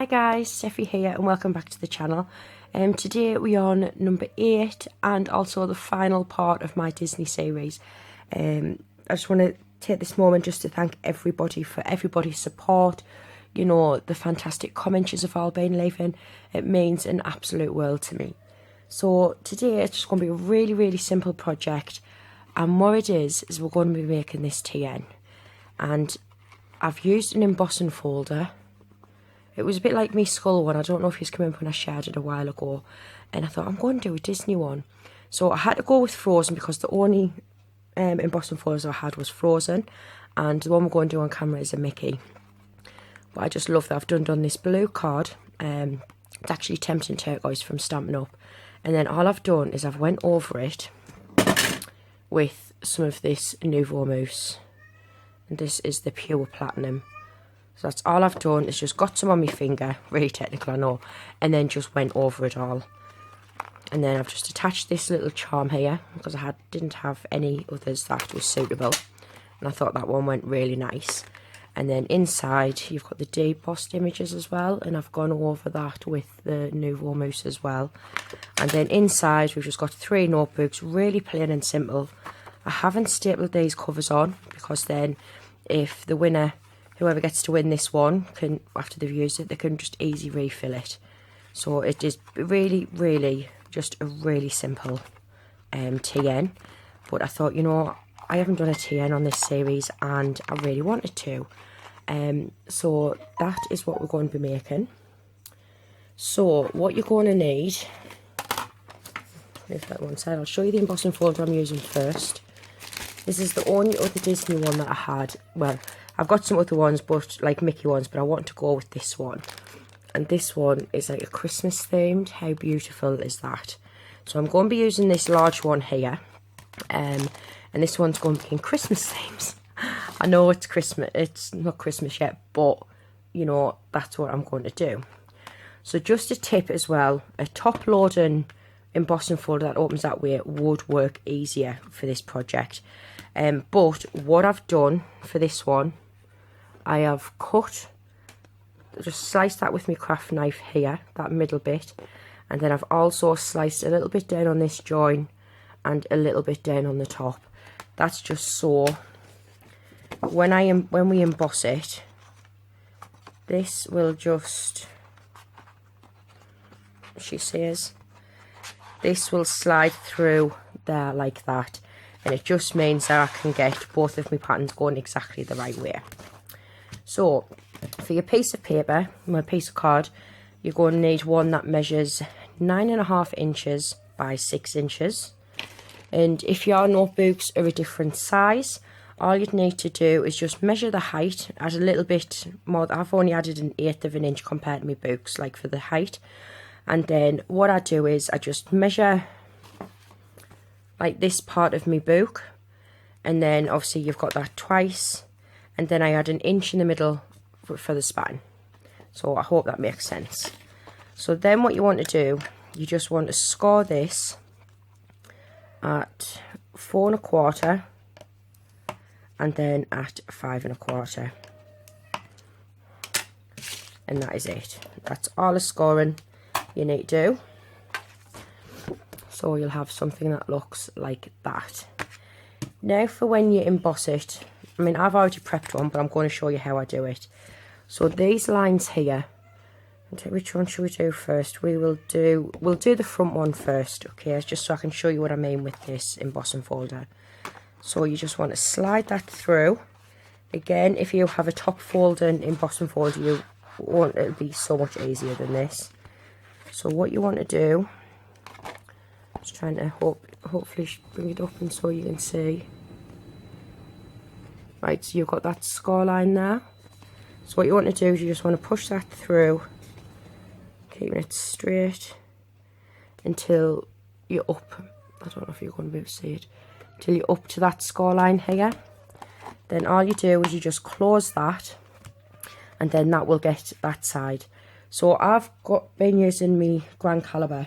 Hi guys, Steffi here and welcome back to the channel. Today we're on number 8 and also the final part of my Disney series. I just want to take this moment just to thank everybody for everybody's support, you know, the fantastic comments you've all been leaving. It means an absolute world to me. So today it's just going to be a really simple project, and what it is we're going to be making this TN, and I've used an embossing folder. It was a bit like my skull one. I don't know if he's come in when I shared it a while ago. And I thought, I'm going to do a Disney one. So I had to go with Frozen because the only embossing folders I had was Frozen. And the one we're going to do on camera is a Mickey. But I just love that. I've done this blue card. It's actually Tempting Turquoise from Stampin' Up. And then all I've done is I've went over it with some of this Nouveau Mousse. And this is the Pure Platinum. So that's all I've done, is just got some on my finger, really technical I know, and then just went over it all. And then I've just attached this little charm here, because I didn't have any others that was suitable. And I thought that one went really nice. And then inside, you've got the debossed images as well, and I've gone over that with the Nouveau Mousse as well. And then inside, we've just got 3 notebooks, really plain and simple. I haven't stapled these covers on, because then if the winner, whoever gets to win this one, can, after they've used it, they can just easily refill it. So it is really just a really simple TN. But I thought, you know, I haven't done a TN on this series and I really wanted to. So that is what we're going to be making. So what you're going to need, move that one side, I'll show you the embossing folder I'm using first. This is the only other Disney one that I had. Well, I've got some other ones, but like Mickey ones, but I want to go with this one. And this one is like a Christmas themed. How beautiful is that? So I'm going to be using this large one here. And this one's going to be in Christmas themes. I know it's Christmas, it's not Christmas yet, but you know, that's what I'm going to do. So just a tip as well, a top loading embossing folder that opens that way would work easier for this project. But what I've done for this one, I have just sliced that with my craft knife here, that middle bit, and then I've also sliced a little bit down on this join and a little bit down on the top. That's just so when we emboss it, this will just, she says, this will slide through there like that, and it just means that I can get both of my patterns going exactly the right way. So for your piece of paper, my piece of card, you're going to need one that measures 9.5 inches by 6 inches. And if your notebooks are a different size, all you'd need to do is just measure the height, add a little bit more. I've only added 1/8 of an inch compared to my books, like for the height. And then what I do is I just measure like this part of my book, and then obviously you've got that twice, and then I add 1 inch in the middle for the span. So I hope that makes sense. So then what you want to do, you just want to score this at 4 1/4 and then at 5 1/4, and that is it. That's all the scoring you need to do. So you'll have something that looks like that. Now for when you emboss it, I mean, I've already prepped one, but I'm going to show you how I do it. So these lines here, which one should we do first? We'll do the front one first, okay, just so I can show you what I mean with this embossing folder. So you just want to slide that through. Again, if you have a top folding embossing folder, it'll be so much easier than this. So what you want to do, just trying to hopefully bring it up and so you can see. Right, so you've got that score line there. So what you want to do is you just want to push that through, keeping it straight until you're up. I don't know if you're going to be able to see it. Till you're up to that score line here. Then all you do is you just close that, and then that will get that side. So I've been using my Grand Caliber,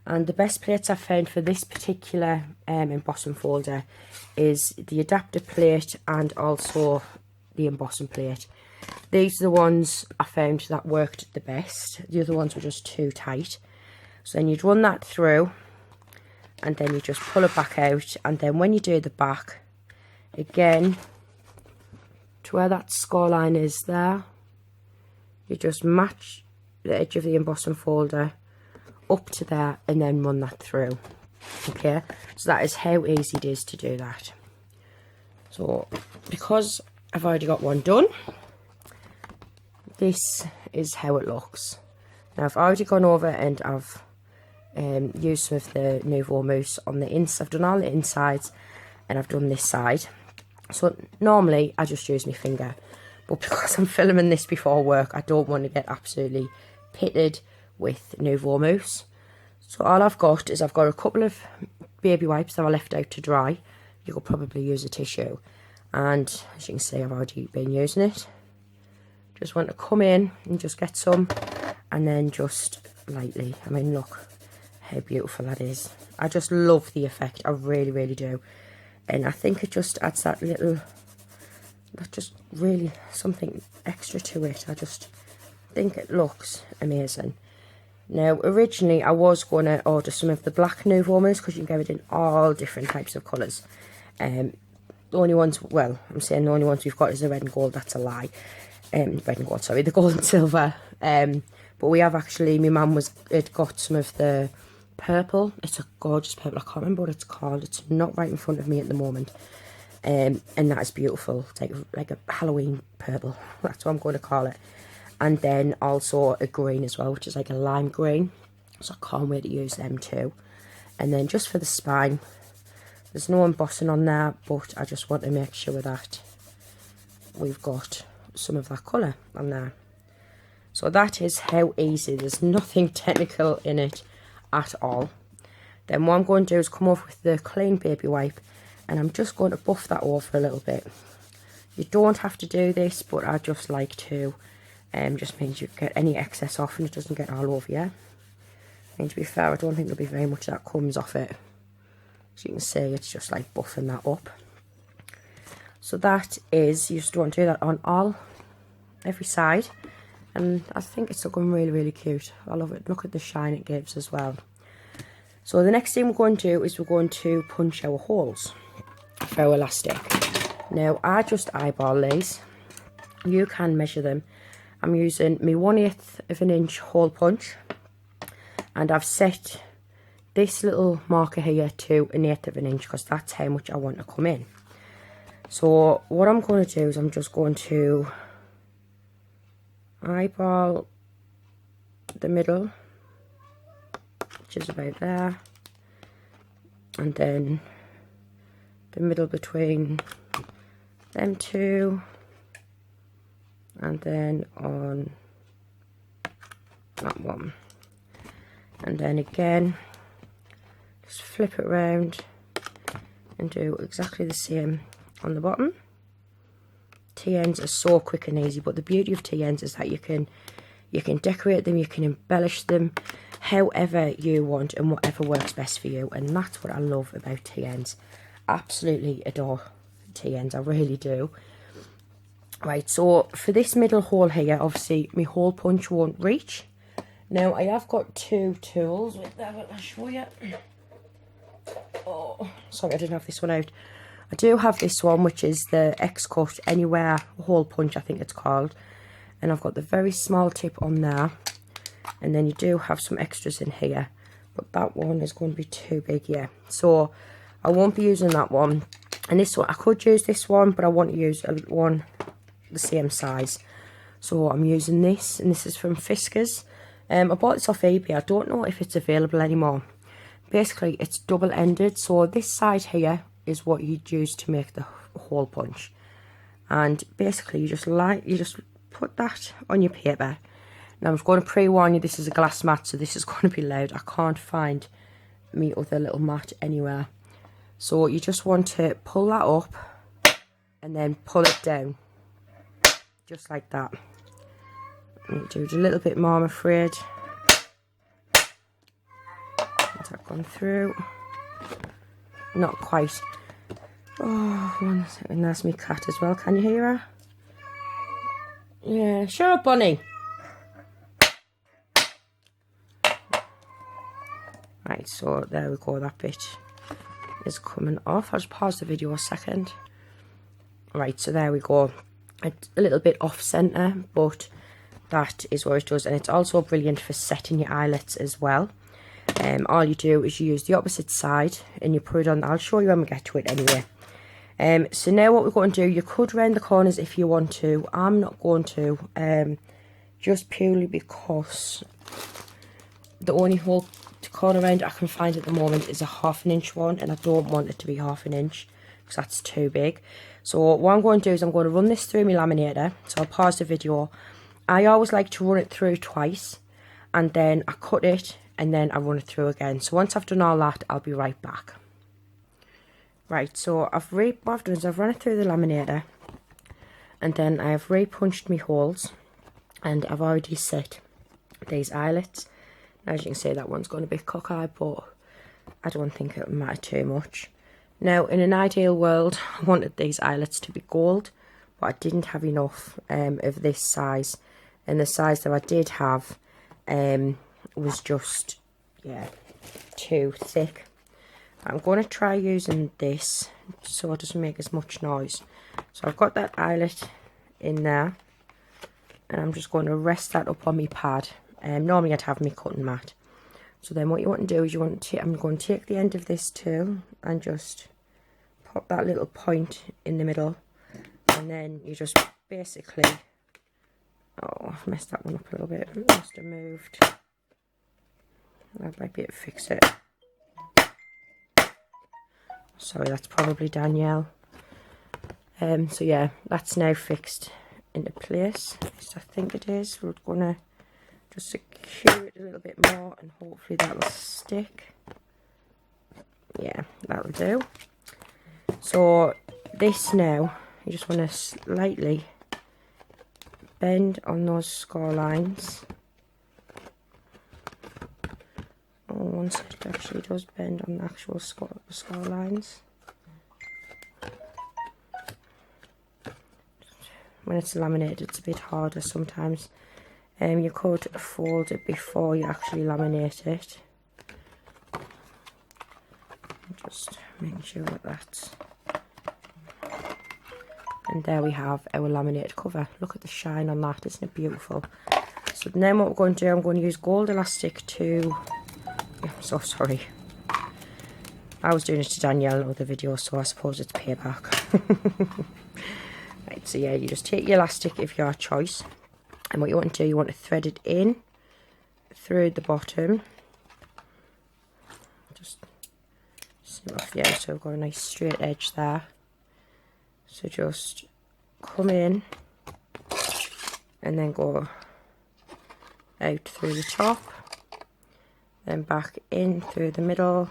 and the best plates I've found for this particular embossing folder is the adapter plate and also the embossing plate. These are the ones I found that worked the best. The other ones were just too tight. So then you'd run that through, and then you just pull it back out, and then when you do the back, again, to where that score line is there, you just match the edge of the embossing folder up to there and then run that through. Okay, so that is how easy it is to do that. So because I've already got one done, this is how it looks. Now I've already gone over and I've used some of the Nouveau Mousse on the inside. I've done all the insides and I've done this side. So normally I just use my finger, but because I'm filming this before work, I don't want to get absolutely pitted with Nouveau Mousse. So all I've got is I've got a couple of baby wipes that I left out to dry. You could probably use a tissue, and as you can see I've already been using it. Just want to come in and just get some, and then just lightly, I mean look how beautiful that is. I just love the effect, I really, really do. And I think it just adds that little, that just really something extra to it. I just think it looks amazing. Now originally I was going to order some of the black Nouveau Mousse because you can get it in all different types of colours. The only ones, well, I'm saying the only ones we've got is the red and gold. That's a lie. Red and gold, sorry, the gold and silver. But we have actually, my mum had got some of the purple. It's a gorgeous purple. I can't remember what it's called. It's not right in front of me at the moment. And that is beautiful. It's like a Halloween purple. That's what I'm going to call it. And then also a green as well, which is like a lime green. So I can't wait to use them too. And then just for the spine, there's no embossing on there, but I just want to make sure that we've got some of that colour on there. So that is how easy. There's nothing technical in it at all. Then what I'm going to do is come over with the clean baby wipe, and I'm just going to buff that over a little bit. You don't have to do this, but I just like to. Just means you get any excess off and it doesn't get all over you. And to be fair, I don't think there'll be very much that comes off it. As you can see, it's just like buffing that up. So that is, you just want to do that on every side. And I think it's looking really, really cute. I love it. Look at the shine it gives as well. So the next thing we're going to do is we're going to punch our holes for our elastic. Now, I just eyeball these. You can measure them. I'm using my 1/8 of an inch hole punch, and I've set this little marker here to 1/8 of an inch because that's how much I want to come in. So what I'm going to do is I'm just going to eyeball the middle, which is about there, and then the middle between them two, and then on that one, and then again just flip it around and do exactly the same on the bottom. TNs are so quick and easy, but the beauty of TNs is that you can decorate them, you can embellish them however you want and whatever works best for you, and that's what I love about TNs. Absolutely adore TNs, I really do. Right, so for this middle hole here, obviously my hole punch won't reach. Now I have got two tools with that, I'll show you. Oh, sorry, I didn't have this one out. I do have this one, which is the X-Cut Anywhere hole punch, I think it's called. And I've got the very small tip on there. And then you do have some extras in here. But that one is going to be too big, yeah. So I won't be using that one. And this one, I could use this one, but I want to use one the same size. So I'm using this, and this is from Fiskars. I bought this off eBay. I don't know if it's available anymore. Basically, it's double-ended. So this side here is what you'd use to make the hole punch. And basically, you just put that on your paper. Now, I'm going to pre-warn you, this is a glass mat, so this is going to be loud. I can't find my other little mat anywhere. So you just want to pull that up and then pull it down. Just like that. Do it a little bit more, I'm afraid. Has that gone through? Not quite. Oh, 1 second, there's my cat as well. Can you hear her? Yeah, shut up, Bunny. Right, so there we go, that bit is coming off. I'll just pause the video a second. Right, so there we go. It's a little bit off centre, but that is what it does, and it's also brilliant for setting your eyelets as well. All you do is you use the opposite side and you put it on. I'll show you when we get to it anyway. So now what we're going to do, you could round the corners if you want to. I'm not going to, just purely because the only hole to corner round I can find at the moment is a 1/2 inch one, and I don't want it to be 1/2 inch because that's too big. So what I'm going to do is I'm going to run this through my laminator. So I'll pause the video. I always like to run it through twice, and then I cut it, and then I run it through again. So once I've done all that, I'll be right back. Right, so what I've done is I've run it through the laminator, and then I've re-punched my holes, and I've already set these eyelets. Now, as you can see, that one's going a bit cockeyed, but I don't think it'll matter too much. Now, in an ideal world, I wanted these eyelets to be gold, but I didn't have enough of this size, and the size that I did have was just, yeah, too thick. I'm going to try using this so it doesn't make as much noise. So I've got that eyelet in there, and I'm just going to rest that up on my pad. Normally I'd have my cutting mat. So then what you want to do is I'm going to take the end of this tool and just pop that little point in the middle, and then you just basically, oh, I've messed that one up a little bit, it must have moved. I might be able to fix it. Sorry, that's probably Danielle. So yeah, that's now fixed into place. At least I think it is. We're gonna just secure it a little bit more, and hopefully that will stick. Yeah, that'll do. So this now, you just want to slightly bend on those score lines. Oh, one side actually does bend on the actual score lines. When it's laminated, it's a bit harder sometimes. You could fold it before you actually laminate it. Just making sure that that's... And there we have our laminated cover. Look at the shine on that, isn't it beautiful? So then what we're going to do, I'm going to use gold elastic to... I'm so sorry. I was doing it to Danielle in other videos, so I suppose it's payback. Right, so yeah, you just take your elastic of your choice, and what you want to do, you want to thread it in through the bottom. Just snip off the edge, so we've got a nice straight edge there. So just come in and then go out through the top, then back in through the middle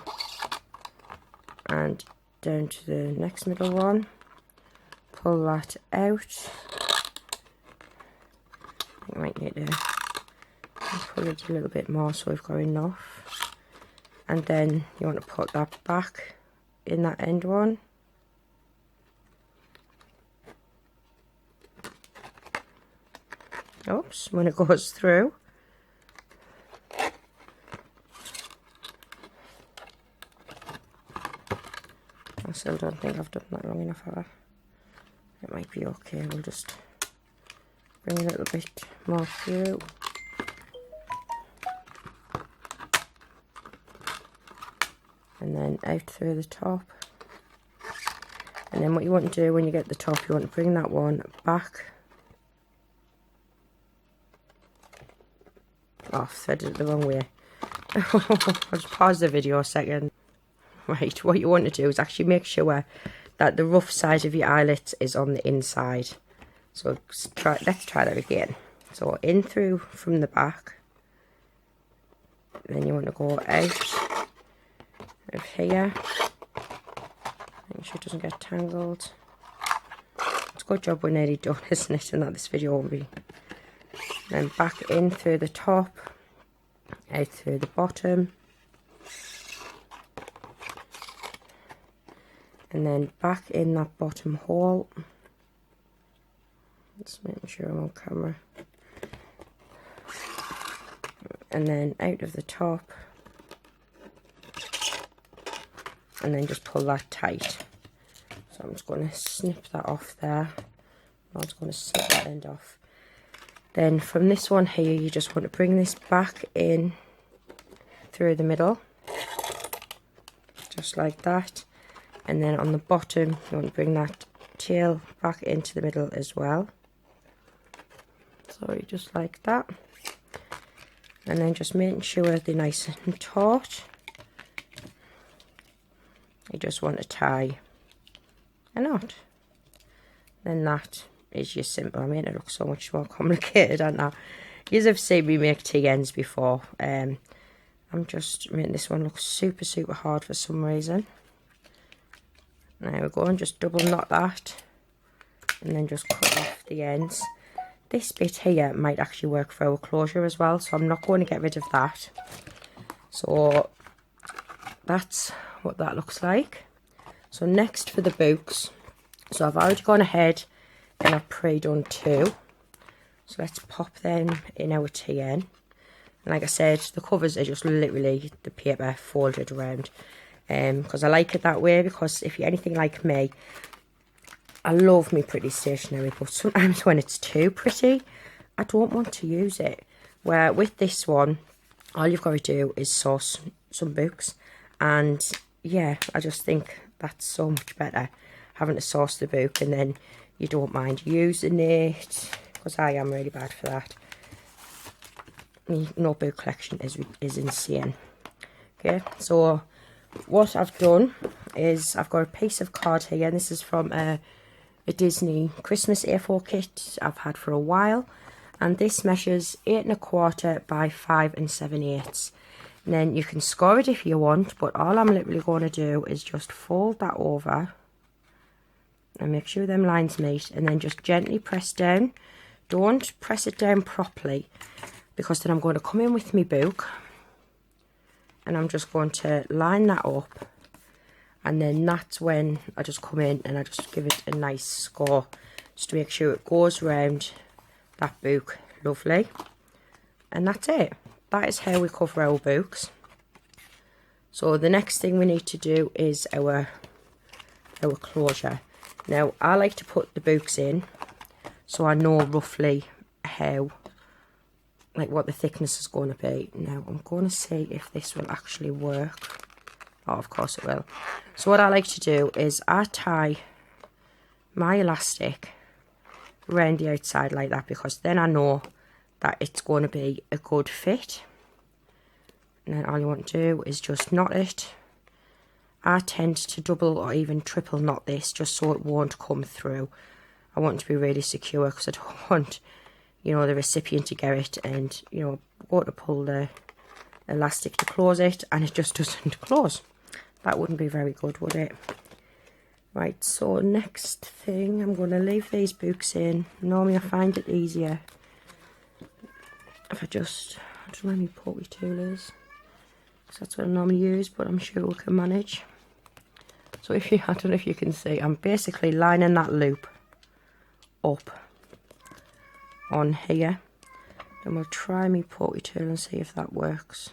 and down to the next middle one. Pull that out. You might need to pull it a little bit more so we've got enough. And then you want to put that back in that end one. Oops, when it goes through. I still don't think I've done that long enough, have I? It might be okay, we'll just bring a little bit more through. And then out through the top. And then what you want to do when you get the top, you want to bring that one back. Oh, I've threaded it the wrong way. I'll just pause the video a second. Right, what you want to do is actually make sure that the rough side of your eyelet is on the inside. So let's try that again. So in through from the back. Then you want to go out of here. Make sure it doesn't get tangled. It's a good job we're nearly done, isn't it? And that this video won't be. Then back in through the top, out through the bottom, and then back in that bottom hole, Just making sure I'm on camera. And then out of the top. And then just pull that tight. So I'm just going to snip that off there. I'm just going to snip that end off. Then from this one here, you just want to bring this back in through the middle. Just like that. And then on the bottom, you want to bring that tail back into the middle as well. So just like that. And then just making sure they're nice and taut. You just want to tie a knot. Then that is your simple. I made it look so much more complicated, and that you have seen me make TNs before. I'm just making this one look super hard for some reason. There we go, and just double knot that, and then just cut off the ends. This bit here might actually work for our closure as well, so I'm not going to get rid of that. So that's what that looks like. So next for the books, so I've already gone ahead and I've pre-done 2. So let's pop them in our TN. And like I said, the covers are just literally the paper folded around, because I like it that way. Because if you're anything like me, I love me pretty stationery, but sometimes when it's too pretty, I don't want to use it. Where with this one, all you've got to do is source some books, and yeah, I just think that's so much better, having to source the book and then you don't mind using it, because I am really bad for that. My notebook collection is insane. Okay, so what I've done is I've got a piece of card here, and this is from a Disney Christmas A4 kit I've had for a while, and this measures 8 1/4 by 5 7/8. And then you can score it if you want, but all I'm literally going to do is just fold that over and make sure them lines meet, and then just gently press down. Don't press it down properly, because then I'm going to come in with my book and I'm just going to line that up, and then that's when I just come in and I just give it a nice score, just to make sure it goes around that book lovely. And that's it. That is how we cover our books. So the next thing we need to do is our closure. Now I like to put the books in so I know roughly how, like, what the thickness is going to be. Now I'm going to see if this will actually work. Oh, of course it will. So what I like to do is I tie my elastic around the outside like that, because then I know that it's going to be a good fit. And then all you want to do is just knot it. I tend to double or even triple knot this, just so it won't come through. I want it to be really secure, because I don't want, you know, the recipient to get it and, you know, go to pull the elastic to close it and it just doesn't close. That wouldn't be very good, would it? Right, so next thing, I'm going to leave these books in. Normally I find it easier if I don't know where my pokey tool is, because that's what I normally use, but I'm sure we can manage. So I don't know if you can see, I'm basically lining that loop up on here, and we'll try my pokey tool and see if that works.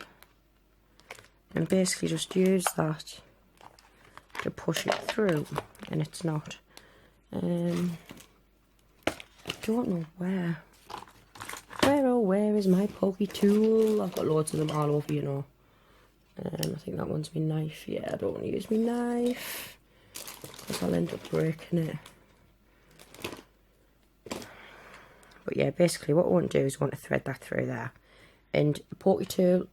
And basically just use that to push it through, and it's not. I don't know where. Where is my pokey tool? I've got loads of them all over, you know. I think that one's my knife. Yeah, I don't want to use my knife, because I'll end up breaking it. But yeah, basically what I want to do is I want to thread that through there. And the pokey tool,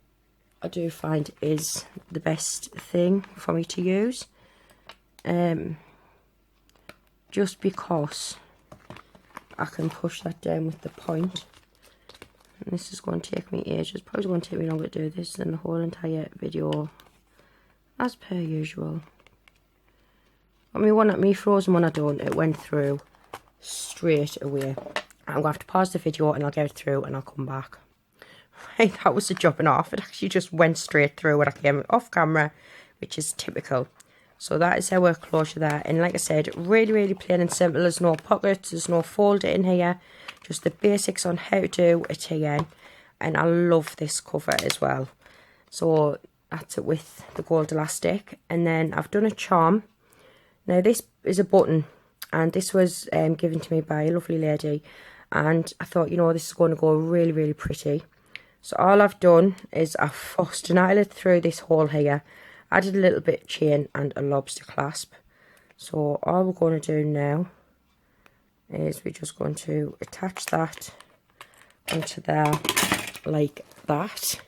I do find, is the best thing for me to use. Just because I can push that down with the point. And this is going to take me ages. It's probably going to take me longer to do this than the whole entire video, as per usual. I mean, me frozen one I done, it went through straight away. I'm going to have to pause the video and I'll get it through and I'll come back. Right, that was the jumping off. It actually just went straight through when I came off camera, which is typical. So that is our closure there. And like I said, really, really plain and simple. There's no pockets, there's no folder in here. Just the basics on how to do a TN. And I love this cover as well. So that's it with the gold elastic. And then I've done a charm. Now this is a button. And this was given to me by a lovely lady. And I thought, you know, this is going to go really, really pretty. So all I've done is I've forced an eyelet through this hole here. Added a little bit of chain and a lobster clasp. So all we're going to do now is we're just going to attach that onto there like that.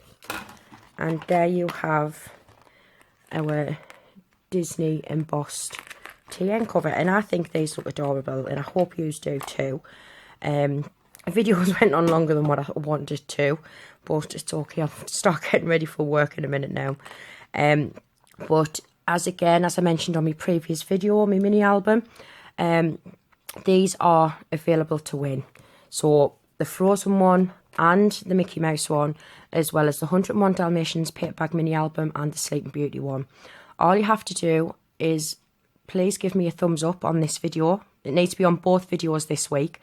And there you have our Disney embossed TN cover. And I think these look adorable, and I hope you do too. Videos went on longer than what I wanted to, but it's okay. I'll start getting ready for work in a minute now. But as I mentioned on my previous video, my mini album, these are available to win. So the Frozen one and the Mickey Mouse one, as well as the 101 Dalmatians paperback mini album and the Sleeping Beauty one. All you have to do is please give me a thumbs up on this video. It needs to be on both videos this week.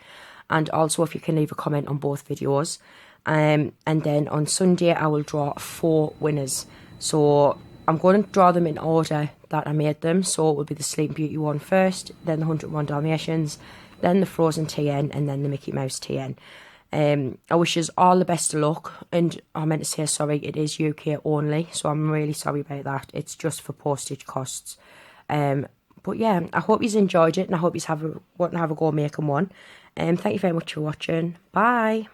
And also if you can leave a comment on both videos. And then on Sunday I will draw 4 winners. So I'm going to draw them in order that I made them. So it will be the Sleeping Beauty one first, then the 101 Dalmatians, then the Frozen TN, and then the Mickey Mouse TN. I wish you all the best of luck. And I meant to say, sorry, it is UK only. So I'm really sorry about that. It's just for postage costs. But yeah, I hope you enjoyed it, and I hope you want to have a go making one. Thank you very much for watching. Bye.